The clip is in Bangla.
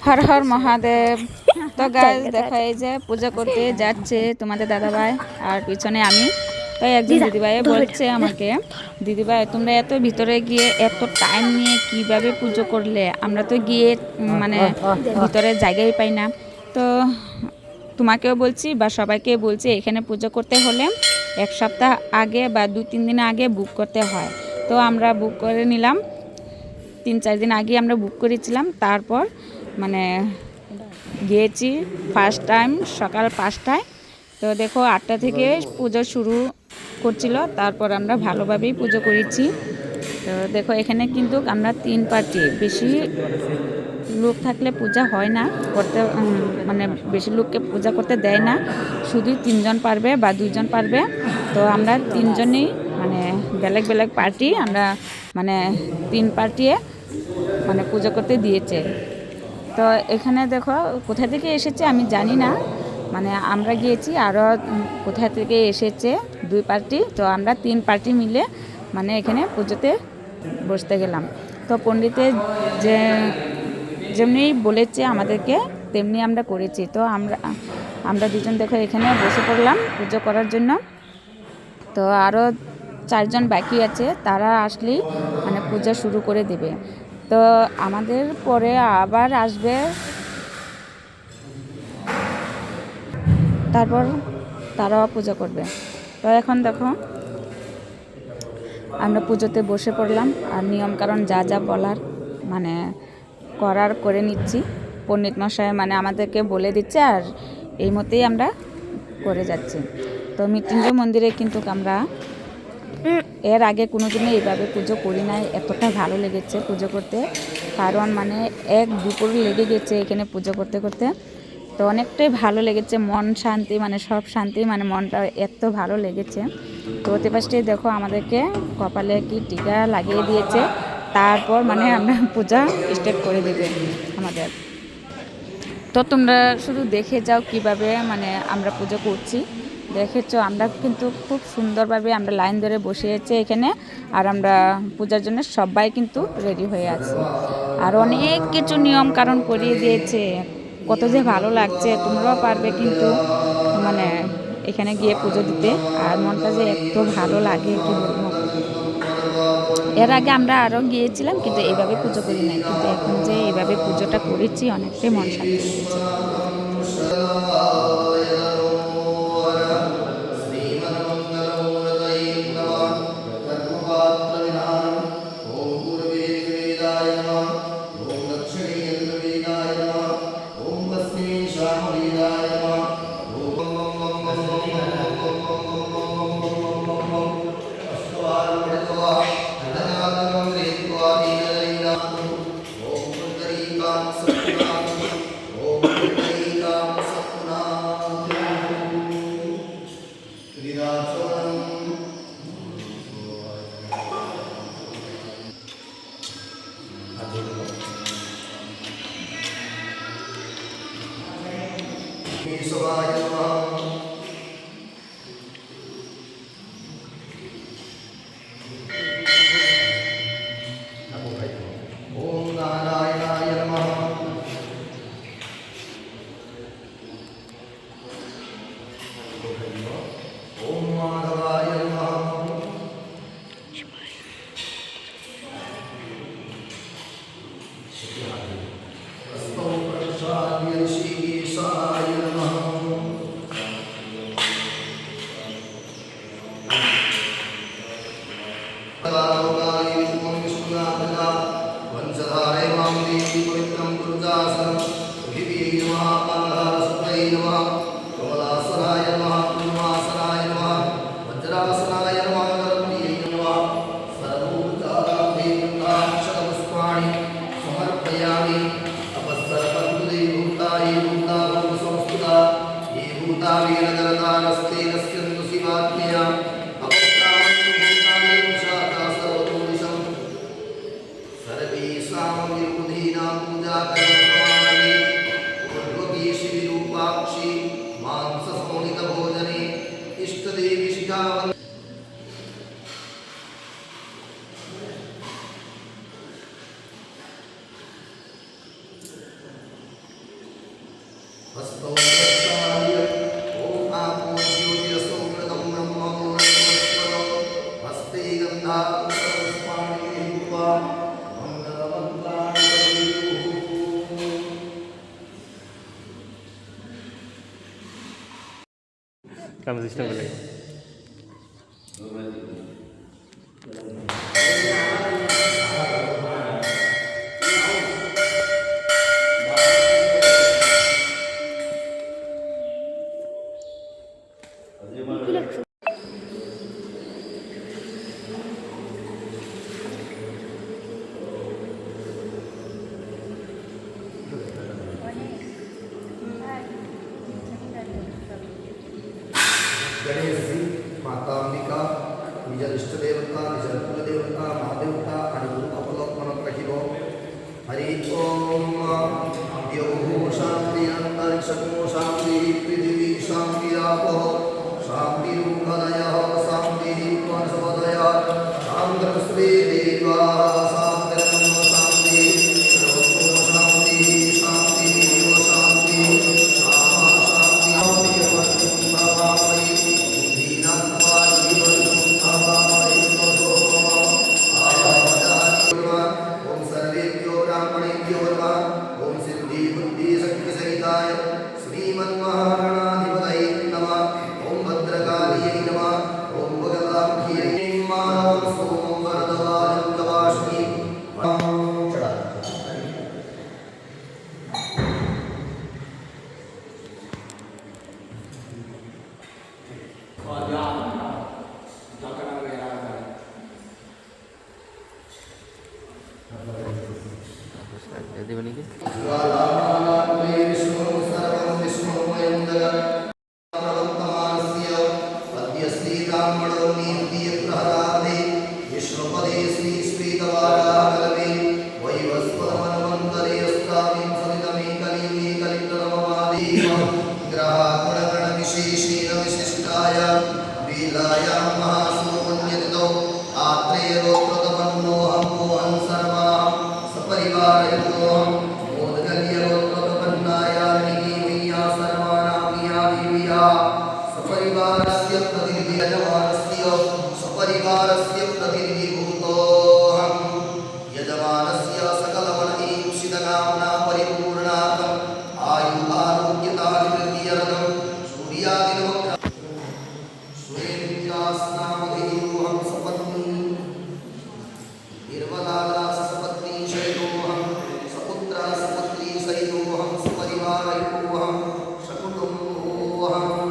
হর হর মহাদেব। তো গাইস দেখো, এই যে পূজা করতে যাচ্ছে তোমাদের দাদাভাই আর পিছনে আমি। তো একজন দিদিভাই বলছে আমাকে, দিদিভাই তোমরা এত ভিতরে গিয়ে এত টাইম নিয়ে কিভাবে পুজো করলে? আমরা তো গিয়ে মানে ভিতরে জায়গাই পাই না। তো তোমাকেও বলছি বা সবাইকে বলছি, এখানে পুজো করতে হলে 1 সপ্তাহ আগে বা 2-3 দিন আগে বুক করতে হয়। তো আমরা বুক করে নিলাম, 3-4 দিন আগে আমরা বুক করেছিলাম। তারপর মানে গিয়েছি ফার্স্ট টাইম সকাল 5টায়। তো দেখো 8টা থেকে পুজো শুরু করছিল, তারপর আমরা ভালোভাবেই পুজো করেছি। তো দেখো এখানে কিন্তু আমরা 3 পার্টি, বেশি লোক থাকলে পূজা হয় না করতে, মানে বেশি লোককে পূজা করতে দেয় না, শুধুই 3জন পারবে বা 2জন পারবে। তো আমরা 3জনই মানে বেলেগ বেলেগ পার্টি, আমরা মানে 3 পার্টিয়ে মানে পুজো করতে দিয়েছে। তো এখানে দেখো কোথা থেকে এসেছে আমি জানি না, মানে আমরা গিয়েছি আরও কোথা থেকে এসেছে 2 পার্টি। তো আমরা 3 পার্টি মিলে মানে এখানে পুজোতে বসতে গেলাম। তো পণ্ডিতের যে যেমনি বলেছে আমাদেরকে তেমনি আমরা করেছি। তো আমরা 2জন দেখো এখানে বসে পড়লাম পুজো করার জন্য। তো আরও 4জন বাকি আছে, তারা আসলেই মানে পূজা শুরু করে দেবে। তো আমাদের পরে আবার আসবে, তারপর তারাও পূজা করবে। তো এখন দেখো আমরা পুজোতে বসে পড়লাম, আর নিয়মকানুন যা যা বলার মানে করে নিচ্ছি। পণ্ডিত মশাই মানে আমাদেরকে বলে দিচ্ছে, আর এই মতেই আমরা করে যাচ্ছি। তো মৃত্যুঞ্জয় মন্দিরে কিন্তু আমরা এর আগে কোনোদিনও এইভাবে পুজো করি নাই। এতটা ভালো লেগেছে পুজো করতে, কারণ মানে এক দুপুর লেগে গেছে এখানে পুজো করতে করতে। তো অনেকটাই ভালো লেগেছে, মন শান্তি, মানে সব শান্তি, মানে মনটা এত ভালো লেগেছে। তো অতি পাশে দেখো আমাদেরকে কপালে কি টিকা লাগিয়ে দিয়েছে, তারপর মানে আমরা পূজা স্টার্ট করে দেবে আমাদের। তো তোমরা শুধু দেখে যাও কিভাবে মানে আমরা পুজো করছি। দেখেছো আমরা কিন্তু খুব সুন্দরভাবে আমরা লাইন ধরে বসিয়েছি এখানে, আর আমরা পূজার জন্য সবাই কিন্তু রেডি হয়ে আছি। আর অনেক কিছু নিয়ম কারণ করিয়ে দিয়েছে, কত যে ভালো লাগছে। তোমরাও পারবে কিন্তু মানে এখানে গিয়ে পুজো দিতে, আর মনটা যে এত ভালো লাগে কি বলবো। এর আগে আমরা আরও গিয়েছিলাম কিন্তু এইভাবে পুজো করি নাই, কিন্তু এখন যে এইভাবে পুজোটা করেছি অনেকটাই মন শান্তি লেগেছে। हस्तौ प्रक्षाल्य ॐ आपो ज्योतिरसो मृदं ब्रह्ममुहूर्तस्वरो हस्ते गन्धापुष्पाणि हित्वा मङ्गलमन्त्राणि प्रयुः Kamu sistem boleh. Ganesh ji माता अंबिका निज इष्ट देवता निज कुल देवता महादेवता आणि गुरु अपलोकन रहिब हरि ओम यो शांति अंतरिक्षो शांति पृथ्वी शांति रापो शांति रूपदय शांति वनस्पतय शांति देवा शांति शांति सर्वतो शांति शांति शांति ओम सर्वेभ्यो ब्राह्मणेभ्यो नमः ओम सिद्धि बुद्धि शक्ति सहिताय श्रीमन्महागणाधिपतये नमः ओम भद्रकालिये नमः ओम भगवताभ्ये मानवं सोमं वरदवालं तवास्मि चढ़ा Jadi mana ni? ज्वालामालाग्ने विष्णुं सर्वं विष्णुमयं जगत्प्रवन्तमानस्य अद्य श्रीब्राह्मणो नीतिप्रहरादे विष्णुपदे श्रीश्वेतवाराहकल्पे वैवस्वतमन्वन्तरे अस्ताविंशतितमे कलियुगे कलितरममादेवं ग्रहगुणगणविशेषेण विशिष्टाय लीलायां महासुपुण्यतिथौ आत्रेयगोत्रतपन्नोऽहं मोहन् सर्वाहं सपरिवारयुक्तोऽहं मोदगल्यगोत्रतपन्नायानिकी मय्या सर्वानामिया देव्या सपरिवारस्य प्रतिनिधिर्यजमानस्य सपरिवारस्य प्रतिनिधिभूतोऽहं यजमानस्य सकलमनईप्सितकामना परिपूर्णार्थम् आयुरारोग्यताभिवृद्ध्यर्थं सूर्यादिनवग्रह सुरेन्द्रास्नामधेयोऽहं सपत्नी निर्मलादासपत्नी शैलोऽहं सपुत्रा सपुत्री सहितोऽहं सपरिवारयोऽहं सकुटुम्बोऽहं